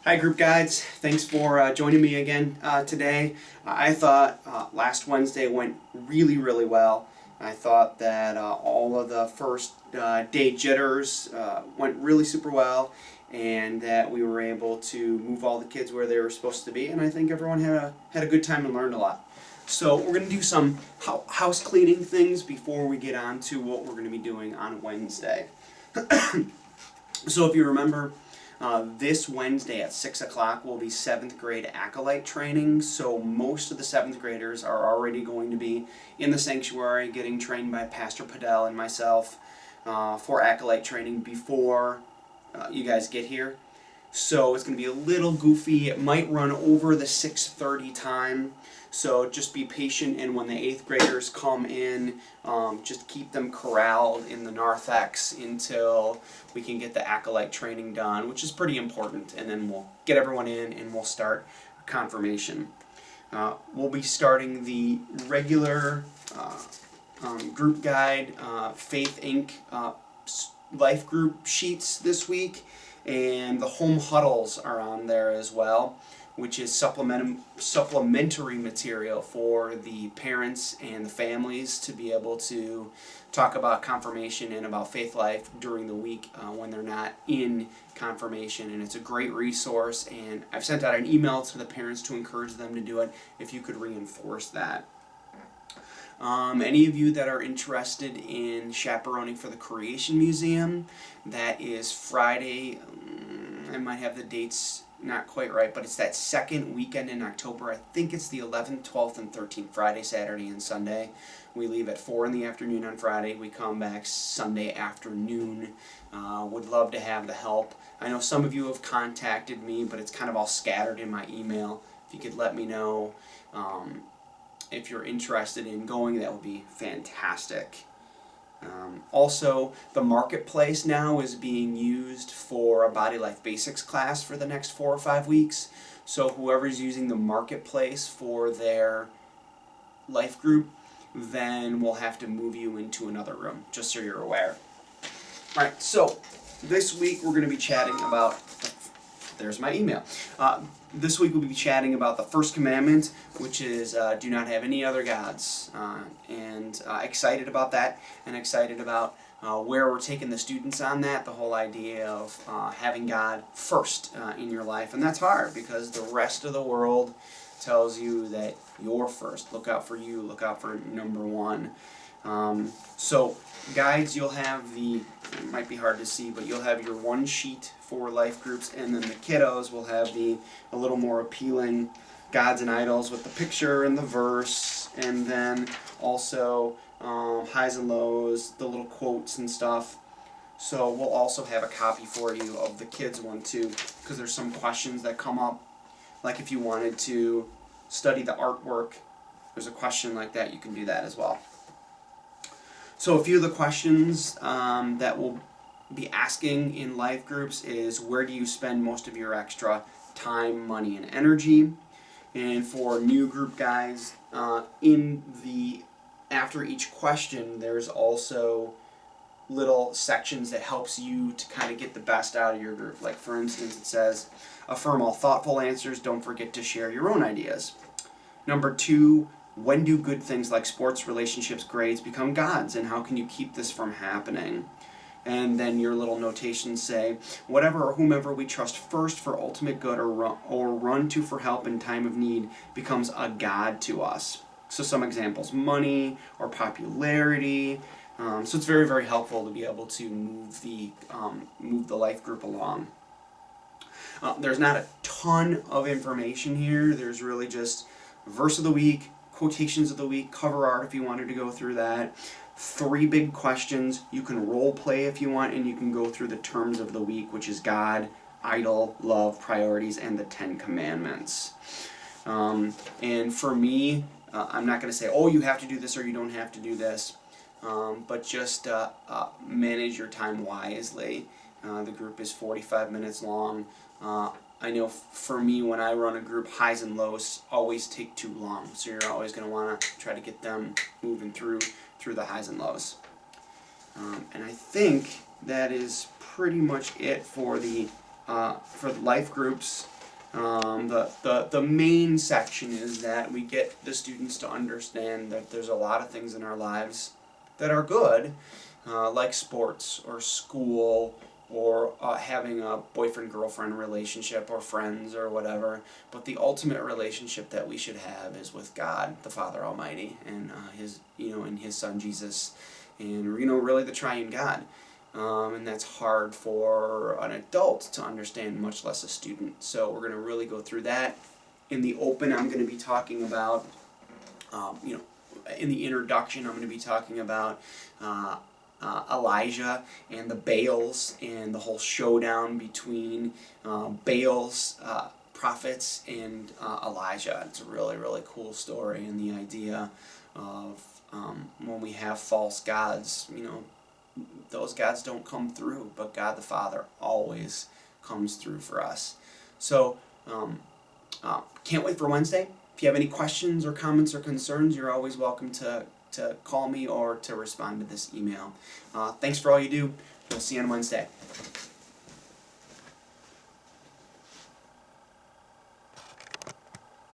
Hi group guides, thanks for joining me again today. I thought last Wednesday went really well. I thought that all of the first day jitters went really super well, and that we were able to move all the kids where they were supposed to be, and I think everyone had a good time and learned a lot. So we're going to do some house cleaning things before we get on to what we're going to be doing on Wednesday. So if you remember, this Wednesday at 6 o'clock will be 7th grade Acolyte training, so most of the 7th graders are already going to be in the sanctuary getting trained by Pastor Padel and myself for Acolyte training before you guys get here. So it's going to be a little goofy. It might run over the 6:30 time, so just be patient, and when the 8th graders come in, just keep them corralled in the narthex until we can get the Acolyte training done, which is pretty important, and then we'll get everyone in and we'll start confirmation. We'll be starting the regular group guide, Faith Inc. Life group sheets this week, and the home huddles are on there as well, which is supplementary material for the parents and the families to be able to talk about confirmation and about faith life during the week when they're not in confirmation. And it's a great resource, and I've sent out an email to the parents to encourage them to do it if you could reinforce that. Any of you that are interested in chaperoning for the Creation Museum, that is Friday, I might have the dates not quite right, but it's that second weekend in October. I think it's the 11th, 12th, and 13th, Friday, Saturday, and Sunday. We leave at 4 in the afternoon on Friday. We come back Sunday afternoon. Would love to have the help. I know some of you have contacted me, but it's kind of all scattered in my email. If you could let me know if you're interested in going, that would be fantastic. Also, the marketplace now is being used for a Body Life Basics class for the next 4 or 5 weeks. So whoever's using the marketplace for their life group, then we'll have to move you into another room, just so you're aware. Alright, so this week we're going to be chatting about, there's my email. This week we'll be chatting about the first commandment, which is do not have any other gods. And excited about that, and excited about where we're taking the students on that, the whole idea of having God first in your life. And that's hard because the rest of the world tells you that you're first. Look out for you, look out for number one. So guides, you'll have it might be hard to see, but you'll have your one sheet for life groups, and then the kiddos will have a little more appealing gods and idols with the picture and the verse, and then also highs and lows, the little quotes and stuff. So we'll also have a copy for you of the kids one too, because there's some questions that come up, like if you wanted to study the artwork, there's a question like that, you can do that as well. So a few of the questions that we'll be asking in life groups is, where do you spend most of your extra time, money, and energy? And for new group guys, after each question, there's also little sections that helps you to kind of get the best out of your group. Like for instance, it says, affirm all thoughtful answers, don't forget to share your own ideas. Number 2, when do good things like sports, relationships, grades become gods, and how can you keep this from happening? And then your little notations say, whatever or whomever we trust first for ultimate good or run to for help in time of need becomes a god to us. So some examples, money or popularity. So it's very helpful to be able to move the life group along. There's not a ton of information here. There's really just verse of the week, quotations of the week, cover art if you wanted to go through that. 3 big questions. You can role play if you want, and you can go through the terms of the week, which is God, idol, love, priorities, and the 10 commandments. And for me, I'm not going to say, oh, you have to do this or you don't have to do this, but just manage your time wisely. The group is 45 minutes long. I know for me, when I run a group, highs and lows always take too long, so you're always going to want to try to get them moving through the highs and lows. And I think that is pretty much it for the life groups. The main section is that we get the students to understand that there's a lot of things in our lives that are good, like sports or school or having a boyfriend-girlfriend relationship or friends or whatever. But the ultimate relationship that we should have is with God, the Father Almighty, and and His Son Jesus, and really the Triune God. And that's hard for an adult to understand, much less a student. So we're going to really go through that. In the open, I'm going to be talking about, in the introduction, I'm going to be talking about Elijah and the Baals and the whole showdown between Baal's prophets and Elijah. It's a really, really cool story, and the idea of when we have false gods, those gods don't come through, but God the Father always comes through for us. So, can't wait for Wednesday. If you have any questions or comments or concerns, you're always welcome to call me or to respond to this email. Thanks for all you do. We'll see you on Wednesday.